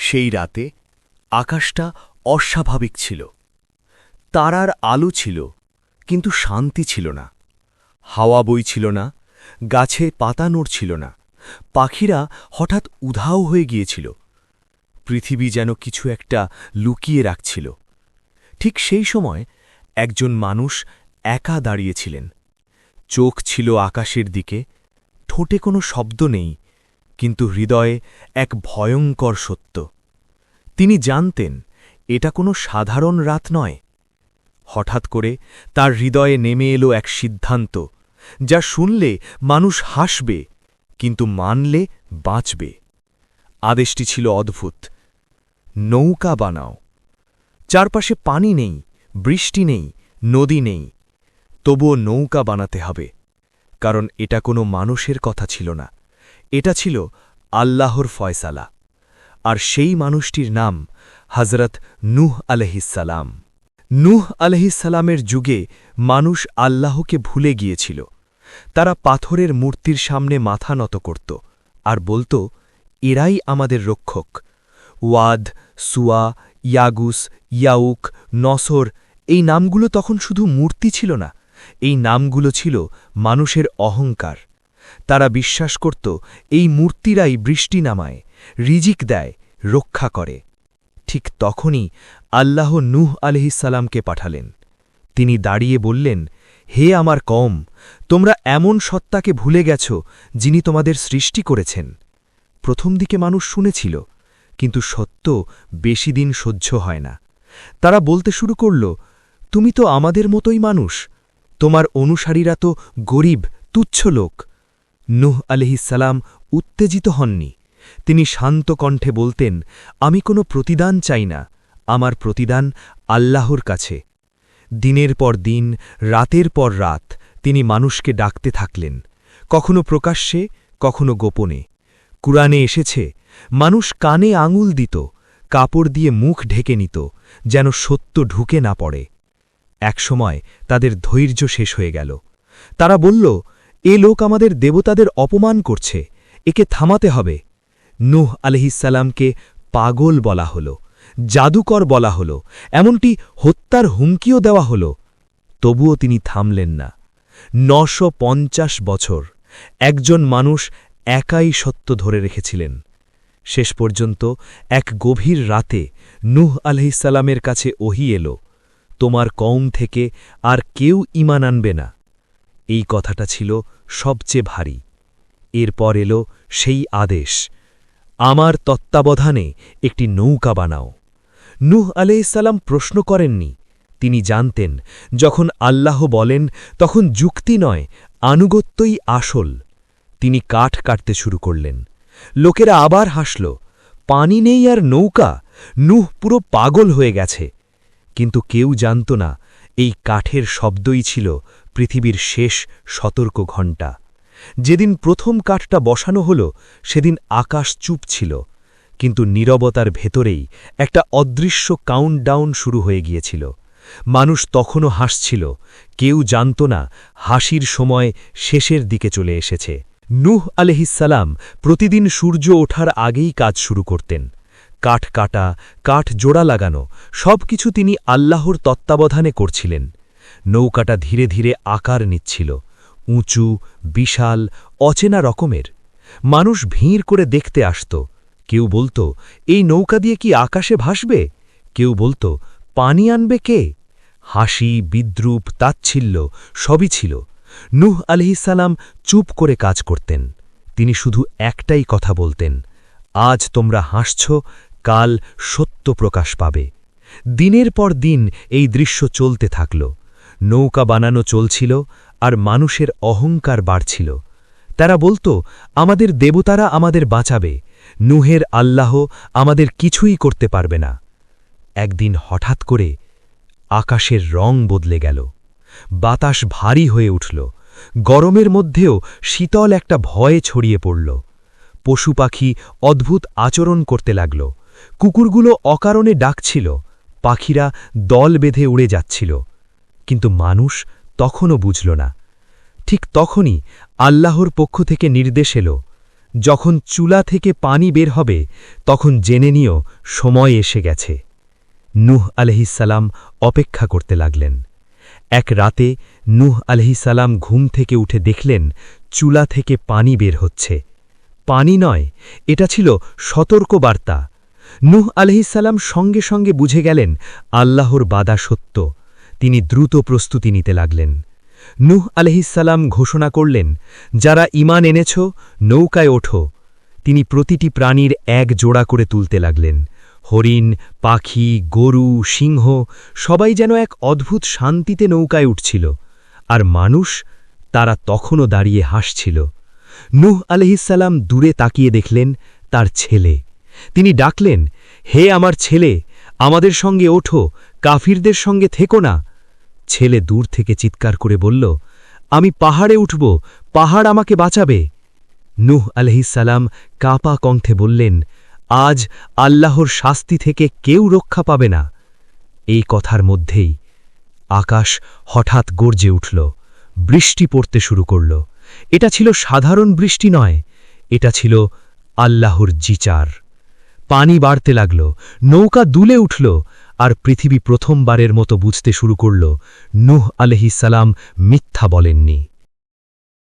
সেই রাতে আকাশটা অস্বাভাবিক ছিল। তারার আলো ছিল, কিন্তু শান্তি ছিল না। হাওয়া বইছিল না, গাছে পাতা নড়ছিল না, পাখিরা হঠাৎ উধাও হয়ে গিয়েছিল। পৃথিবী যেন কিছু একটা লুকিয়ে রাখছিল। ঠিক সেই সময় একজন মানুষ একা দাঁড়িয়েছিলেন। চোখ ছিল আকাশের দিকে, ঠোঁটে কোনো শব্দ নেই, কিন্তু হৃদয়ে এক ভয়ঙ্কর সত্য। তিনি জানতেন এটা কোনো সাধারণ রাত নয়। হঠাৎ করে তার হৃদয়ে নেমে এলো এক সিদ্ধান্ত, যা শুনলে মানুষ হাসবে, কিন্তু মানলে বাঁচবে। আদেশটি ছিল অদ্ভুত। নৌকা বানাও। চারপাশে পানি নেই, বৃষ্টি নেই, নদী নেই, তবুও নৌকা বানাতে হবে, কারণ এটা কোনো মানুষের কথা ছিল না, এটা ছিল আল্লাহর ফয়সালা। আর সেই মানুষটির নাম হযরত নূহ আলাইহিসসালাম। নূহ আলাইহিসসালামের যুগে মানুষ আল্লাহকে ভুলে গিয়েছিল। তারা পাথরের মূর্তির সামনে মাথা নত করত আর বলত, এরাই আমাদের রক্ষক। ওয়াদ, সুয়া, ইয়াগুস, ইয়াউক, নসর, এই নামগুলো তখন শুধু মূর্তি ছিল না, এই নামগুলো ছিল মানুষের অহংকার। তারা বিশ্বাস করত এই মূর্তিরাই বৃষ্টি নামায়, রিজিক দেয়, রক্ষা করে। ঠিক তখনই আল্লাহ নূহ আলাইহিসসালামকে পাঠালেন। তিনি দাঁড়িয়ে বললেন, হে আমার কওম, তোমরা এমন সত্তাকে ভুলে গেছ যিনি তোমাদের সৃষ্টি করেছেন। প্রথম দিকে মানুষ শুনেছিল, কিন্তু সত্য বেশি দিন সহ্য হয় না। তারা বলতে শুরু করল, তুমি তো আমাদের মতোই মানুষ, তোমার অনুসারীরা তো গরিব, তুচ্ছ লোক। নূহ আলাইহিসসালাম উত্তেজিত হননি। তিনি শান্ত কণ্ঠে বলতেন, আমি কোনো প্রতিদান চাই না, আমার প্রতিদান আল্লাহর কাছে। দিনের পর দিন, রাতের পর রাত তিনি মানুষকে ডাকতে থাকলেন, কখনো প্রকাশ্যে, কখনো গোপনে। কুরআনে এসেছে, মানুষ কানে আঙুল দিত, কাপড় দিয়ে মুখ ঢেকে নিত, যেন সত্য ঢুকে না পড়ে। একসময় তাদের ধৈর্য শেষ হয়ে গেল। তারা বলল, এ লোক আমাদের দেবতাদের অপমান করছে, একে থামাতে হবে। নূহ আলাইহিসসালামকে পাগল বলা হল, জাদুকর বলা হল, এমনটি হত্যার হুমকিও দেওয়া হল। তবুও তিনি থামলেন না। ৯৫০ বছর একজন মানুষ একাই সত্য ধরে রেখেছিলেন। শেষ পর্যন্ত এক গভীর রাতে নূহ আলাইহিসসালামের কাছে ওহী এল, তোমার কওম থেকে আর কেউ ঈমান আনবে না। এই কথাটা ছিল সবচেয়ে ভারী। এরপর এল সেই আদেশ, আমার তত্ত্বাবধানে একটি নৌকা বানাও। নূহ আলাইহিসসালাম প্রশ্ন করেননি। তিনি জানতেন, যখন আল্লাহ বলেন তখন যুক্তি নয়, আনুগত্যই আসল। তিনি কাঠ কাটতে শুরু করলেন। লোকেরা আবার হাসল, পানি নেই আর নৌকা, নূহ পুরো পাগল হয়ে গেছে। কিন্তু কেউ জানত না, এই কাঠের শব্দই ছিল পৃথিবীর শেষ সতর্ক ঘণ্টা। যেদিন প্রথম কাঠটা বসানো হল, সেদিন আকাশ চুপ ছিল, কিন্তু নীরবতার ভেতরেই একটা অদৃশ্য কাউন্টডাউন শুরু হয়ে গিয়েছিল। মানুষ তখনও হাসছিল, কেউ জানত না হাসির সময় শেষের দিকে চলে এসেছে। নূহ আলাইহিসসালাম প্রতিদিন সূর্য ওঠার আগেই কাজ শুরু করতেন। কাঠ কাটা, কাঠ জোড়া লাগানো, সবকিছু তিনি আল্লাহর তত্ত্বাবধানে করছিলেন। নৌকাটা ধীরে ধীরে আকার নিচ্ছিল, উঁচু, বিশাল, অচেনা রকমের। মানুষ ভিড় করে দেখতে আসত। কেউ বলত, এই নৌকা দিয়ে কি আকাশে ভাসবে? কেউ বলত, পানি আনবে কে? হাসি, বিদ্রূপ, তাচ্ছিল্য সবই ছিল। নূহ আলাইহিসসালাম চুপ করে কাজ করতেন। তিনি শুধু একটাই কথা বলতেন, আজ তোমরা হাসছ, কাল সত্য প্রকাশ পাবে। দিনের পর দিন এই দৃশ্য চলতে থাকল। নৌকা বানানো চলছিল, আর মানুষের অহংকার বাড়ছিল। তারা বলত, আমাদের দেবতারা আমাদের বাঁচাবে, নূহের আল্লাহ আমাদের কিছুই করতে পারবে না। একদিন হঠাৎ করে আকাশের রং বদলে গেল। বাতাস ভারী হয়ে উঠল। গরমের মধ্যেও শীতল একটা ভয় ছড়িয়ে পড়ল। পশু পাখি অদ্ভুত আচরণ করতে লাগল। কুকুরগুলো অকারণে ডাকছিল, পাখিরা দল বেঁধে উড়ে যাচ্ছিল। কিন্তু মানুষ তখনও বুঝল না। ঠিক তখনই আল্লাহর পক্ষ থেকে নির্দেশ এল, যখন চুলা থেকে পানি বের হবে তখন জেনে নিও সময় এসে গেছে। নূহ আলাইহিসসালাম অপেক্ষা করতে লাগলেন। এক রাতে নূহ আলাইহিসসালাম ঘুম থেকে উঠে দেখলেন চুলা থেকে পানি বের হচ্ছে। পানি নয়, এটা ছিল সতর্কবার্তা। নূহ আলাইহিসসালাম সঙ্গে সঙ্গে বুঝে গেলেন আল্লাহর বাদা সত্য। তিনি দ্রুত প্রস্তুতি নিতে লাগলেন। নূহ আলাইহিসসালাম ঘোষণা করলেন, যারা ঈমান এনেছ নৌকায় ওঠো। তিনি প্রতিটি প্রাণীর এক জোড়া করে তুলতে লাগলেন। হরিণ, পাখি, গরু, সিংহ সবাই যেন এক অদ্ভুত শান্তিতে নৌকায় উঠছিল। আর মানুষ, তারা তখনও দাঁড়িয়ে হাসছিল। নূহ আলাইহিসসালাম দূরে তাকিয়ে দেখলেন তার ছেলে। তিনি ডাকলেন, হে আমার ছেলে, আমাদের সঙ্গে ওঠো, কাফিরদের সঙ্গে থেকো না। ছেলে দূর থেকে চিৎকার করে বলল, আমি পাহাড়ে উঠব, পাহাড় আমাকে বাঁচাবে। নূহ আলাইহিসসালাম কাঁপা কণ্ঠে বললেন, আজ আল্লাহর শাস্তি থেকে কেউ রক্ষা পাবে না। এই কথার মধ্যেই আকাশ হঠাৎ গর্জে উঠল, বৃষ্টি পড়তে শুরু করল। এটা ছিল সাধারণ বৃষ্টি নয়, এটা ছিল আল্লাহর বিচার। পানি বাড়তে লাগল, নৌকা দুলে উঠল, আর পৃথিবী প্রথমবারের মতো বুঝতে শুরু করল নূহ আলাইহিসসালাম মিথ্যা বলেননি।